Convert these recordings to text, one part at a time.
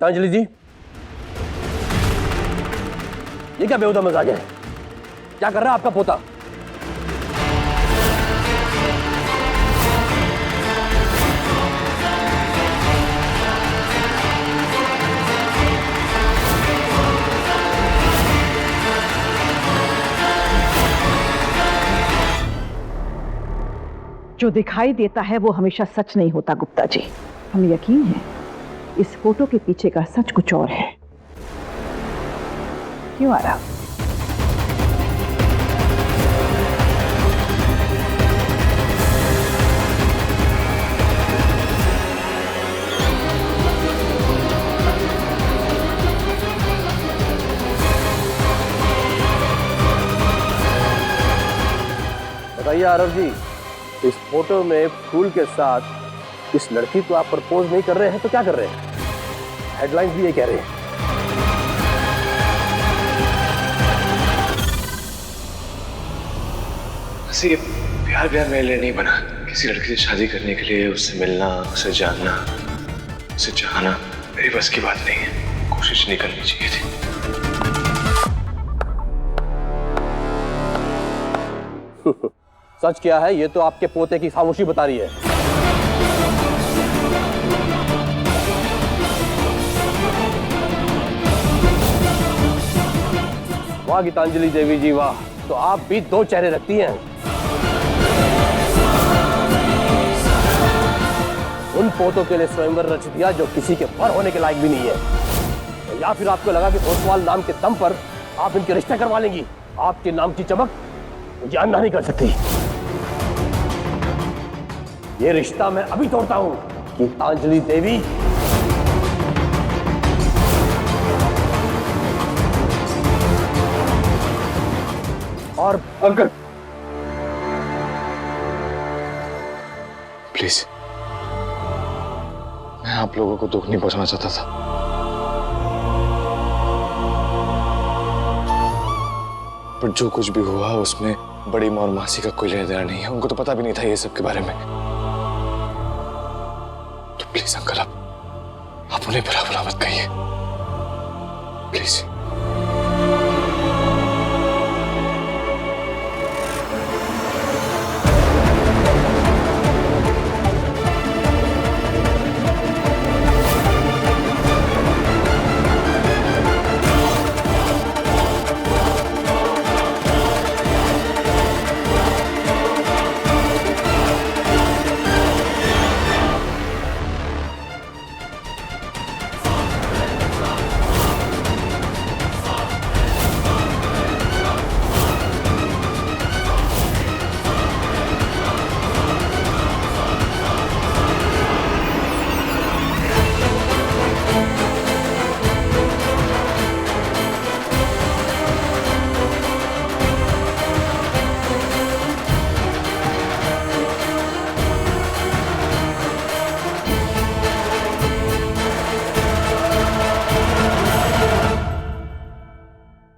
गीतांजलि जी, ये क्या बेहुदा मजाक है? क्या कर रहा है आपका पोता? जो दिखाई देता है वो हमेशा सच नहीं होता गुप्ता जी। हमें यकीन है इस फोटो के पीछे का सच कुछ और है। क्यों आ रहा? बताइए आरव जी, इस फोटो में फूल के साथ इस लड़की को आप प्रपोज नहीं कर रहे हैं तो क्या कर रहे हैं? हेडलाइंस भी ये कह रहे हैं। ये प्यार प्यार मेरे लिए नहीं बना। किसी लड़की से शादी करने के लिए उससे मिलना, उसे जानना, उसे चाहना मेरी बस की बात नहीं है। कोशिश नहीं करनी चाहिए थी। सच क्या है ये तो आपके पोते की खामोशी बता रही है। वाह गीतांजलि देवी जी वाह, तो आप भी दो चेहरे रखती हैं। उन पोतों के लिए स्वयंवर रच दिया जो किसी के वर होने के लायक भी नहीं है, तो या फिर आपको लगा कि ओसवाल नाम के दम पर आप इनके रिश्ते करवा लेंगी। आपके नाम की चमक मुझे अंधा नहीं कर सकती। ये रिश्ता मैं अभी तोड़ता हूं गीतांजलि देवी। और अंकल प्लीज, मैं आप लोगों को दुख नहीं पहुंचाना चाहता था। पर जो कुछ भी हुआ उसमें बड़ी माँ और मासी का कोई लेना देना नहीं है। उनको तो पता भी नहीं था ये सब के बारे में। तो प्लीज अंकल, आप उन्हें बुरा भला मत कहिए प्लीज।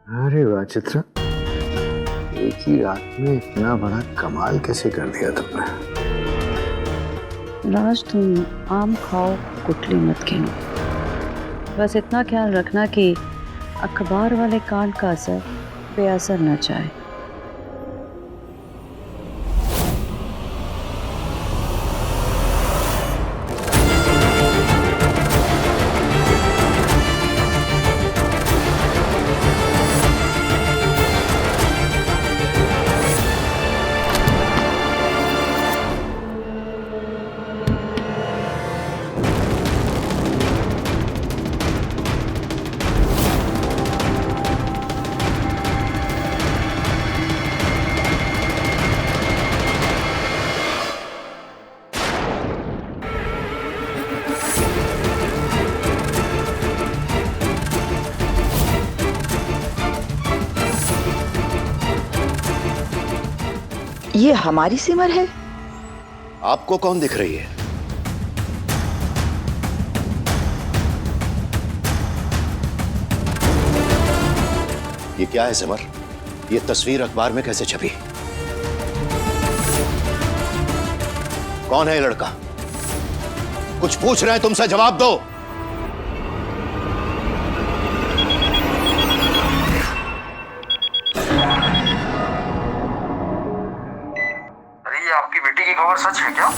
अरे वाह चित्रा, एक ही रात में इतना बड़ा कमाल कैसे कर दिया तुमने? राज, तुम आम खाओ, गुठली मत गिनो। बस इतना ख्याल रखना कि अखबार वाले कांड का असर बेअसर न जाए। ये हमारी सिमर है। आपको कौन दिख रही है? ये क्या है सिमर? ये तस्वीर अखबार में कैसे छपी? कौन है ये लड़का? कुछ पूछ रहे हैं तुमसे, जवाब दो। आपकी बेटी की खबर सच है क्या?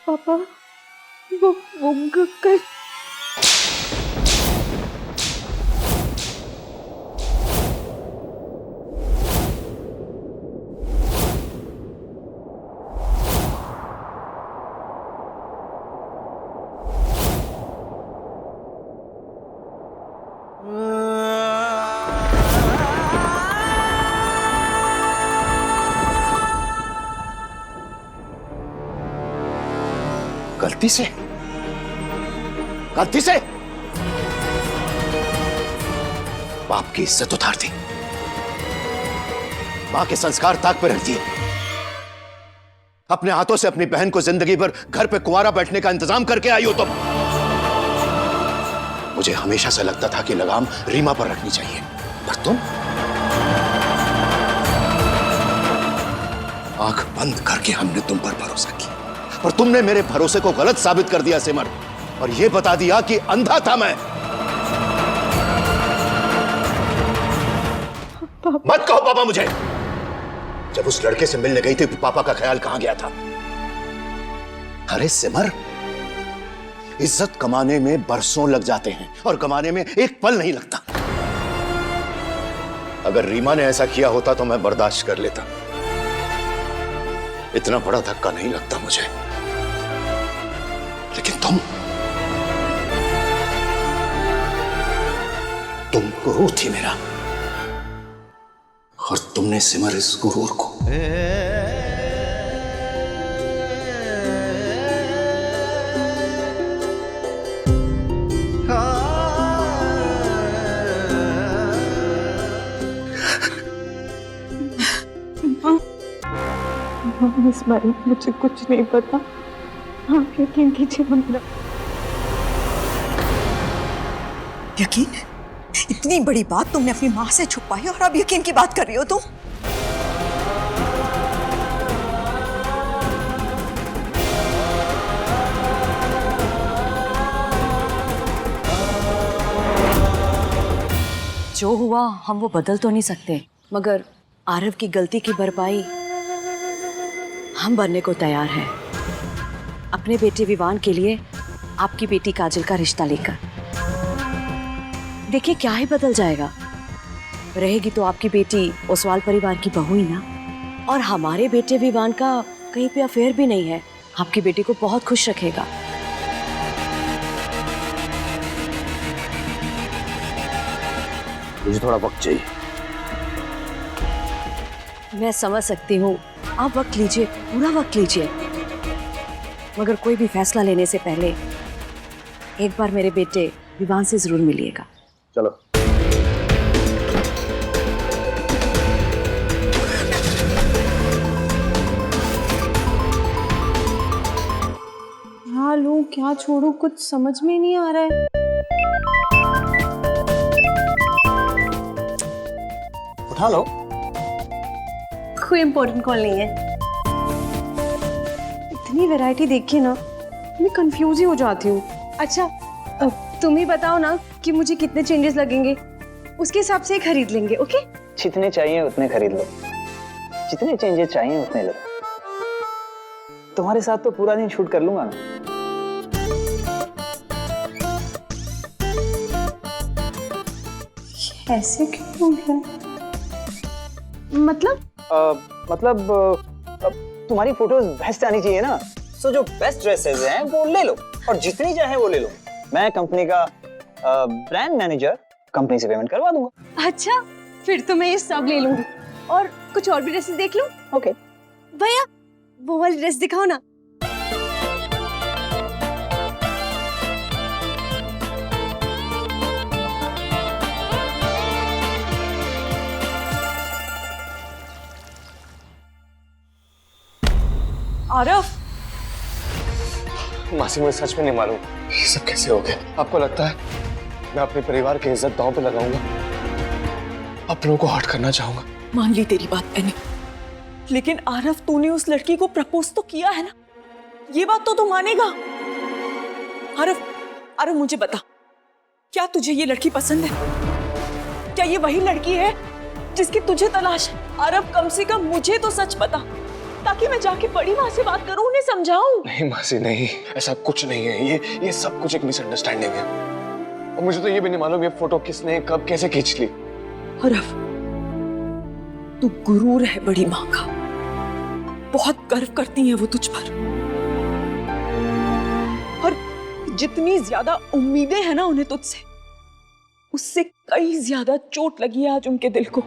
पापा वो कल गलती से गलती से बाप की इज्जत उतार दी, मां के संस्कार ताक पर रख दिए, अपने हाथों से अपनी बहन को जिंदगी भर घर पे कुंवारा बैठने का इंतजाम करके आई हो तुम। मुझे हमेशा से लगता था कि लगाम रीमा पर रखनी चाहिए, पर तुम आंख बंद करके हमने तुम पर भरोसा किया, और तुमने मेरे भरोसे को गलत साबित कर दिया सिमर, और यह बता दिया कि अंधा था मैं। मत कहो पापा मुझे। जब उस लड़के से मिलने गई थी तो पापा का ख्याल कहां गया था? अरे सिमर, इज्जत कमाने में बरसों लग जाते हैं और कमाने में एक पल नहीं लगता। अगर रीमा ने ऐसा किया होता तो मैं बर्दाश्त कर लेता, इतना बड़ा धक्का नहीं लगता मुझे। लेकिन तुम गुरु थी मेरा, और तुमने सिमर इस गुरूर को इस बारे में मुझे कुछ नहीं पता, आप यकीन कीजिए मेरा। यकीन? इतनी बड़ी बात तुमने अपनी माँ से छुपाई और अब यकीन की बात कर रही हो तुम? जो हुआ हम वो बदल तो नहीं सकते, मगर आरव की गलती की भरपाई हम बनने को तैयार हैं। अपने बेटे विवान के लिए आपकी बेटी काजल का रिश्ता लेकर देखिए क्या ही बदल जाएगा। रहेगी तो आपकी बेटी ओसवाल परिवार की बहू ही ना, और हमारे बेटे विवान का कहीं पे अफेयर भी नहीं है। आपकी बेटी को बहुत खुश रखेगा। मुझे थोड़ा वक्त चाहिए। मैं समझ सकती हूँ, आप वक्त लीजिए, पूरा वक्त लीजिए, मगर कोई भी फैसला लेने से पहले एक बार मेरे बेटे विवान से जरूर मिलिएगा। चलो। क्या लूं क्या छोड़ूं कुछ समझ में नहीं आ रहा है। उठा लो। कोई इम्पोर्टेंट कॉल नहीं है। इतनी वैरायटी देख के ना मैं कंफ्यूज ही हो जाती हूँ। अच्छा तुम ही बताओ ना कि मुझे कितने चेंजेस लगेंगे, उसके हिसाब से खरीद लेंगे। ओके? जितने चाहिए उतने खरीद लो, जितने चेंजेस चाहिए उतने लो। तुम्हारे साथ तो पूरा दिन शूट कर लूंगा ना। ऐसे क्यों हो गया? मतलब तुम्हारी फोटोज बेस्ट आनी चाहिए ना, सो जो बेस्ट ड्रेसेस हैं वो ले लो और जितनी चाहे वो ले लो। मैं कंपनी का ब्रांड मैनेजर, कंपनी से पेमेंट करवा दूंगा। अच्छा फिर तो मैं ये सब ले लूंगी और कुछ और भी ड्रेसेस देख लूं। ओके भैया वो वाली ड्रेस दिखाओ ना। आरव, मासी मुझे सच में नहीं मालूम ये सब कैसे हो गया। आपको लगता है मैं अपने परिवार की इज्जत दांव पे लगाऊंगा, अपनों को हर्ट करना चाहूंगा? मान ली तेरी बात मैंने, लेकिन आरव तूने उस लड़की को प्रपोज तो किया है ना, ये बात तो तू मानेगा। आरव, आरव मुझे बता, क्या तुझे ये लड़की पसंद है? क्या ये वही लड़की है जिसकी तुझे तलाश है? आरव, कम से कम मुझे तो सच बता, ताकि मैं जाके बड़ी माँ से बात करूं, उन्हें समझाऊं। नहीं मासी नहीं, ऐसा कुछ नहीं है। ये सब कुछ एक मिसअंडरस्टैंडिंग है। और मुझे तो ये भी नहीं मालूम ये फोटो किसने कब कैसे खींच ली। आरव, तू गुरूर है बड़ी माँ का, बहुत गर्व करती है वो तुझ पर, और जितनी ज्यादा उम्मीदें हैं ना उन्हें तुझसे, उससे कई ज्यादा चोट लगी है आज उनके दिल को।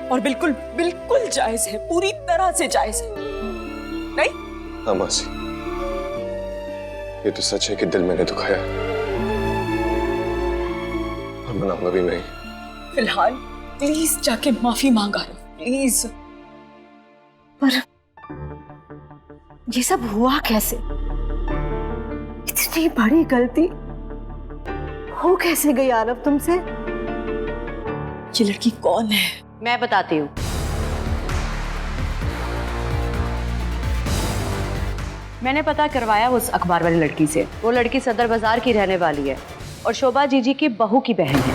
और बिल्कुल बिल्कुल जायज है, पूरी तरह से जायज है। नहीं? हाँ मासी, ये तो सच है कि दिल मैंने दुखाया और मनाऊंगा भी नहीं। फिलहाल प्लीज जाके माफी मांगा, प्लीज। पर ये सब हुआ कैसे? इतनी बड़ी गलती हो कैसे गई आरव तुमसे? ये लड़की कौन है? मैं बताती हूँ। मैंने पता करवाया उस अखबार वाली लड़की से। वो लड़की सदर बाजार की रहने वाली है और शोभा जीजी की बहू की बहन है।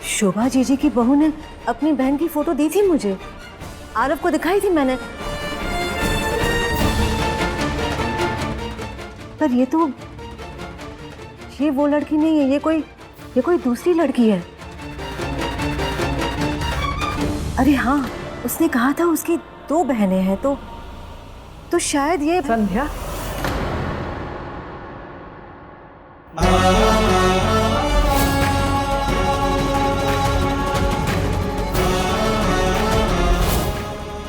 शोभा जीजी की बहू ने अपनी बहन की फोटो दी थी मुझे, आरव को दिखाई थी मैंने। पर ये वो लड़की नहीं है, ये कोई दूसरी लड़की है। अरे हाँ, उसने कहा था उसकी 2 बहनें हैं, तो शायद ये संध्या,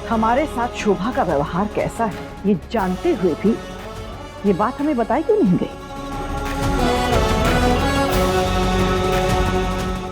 हमारे साथ शोभा का व्यवहार कैसा है ये जानते हुए भी ये बात हमें बताई क्यों नहीं गई?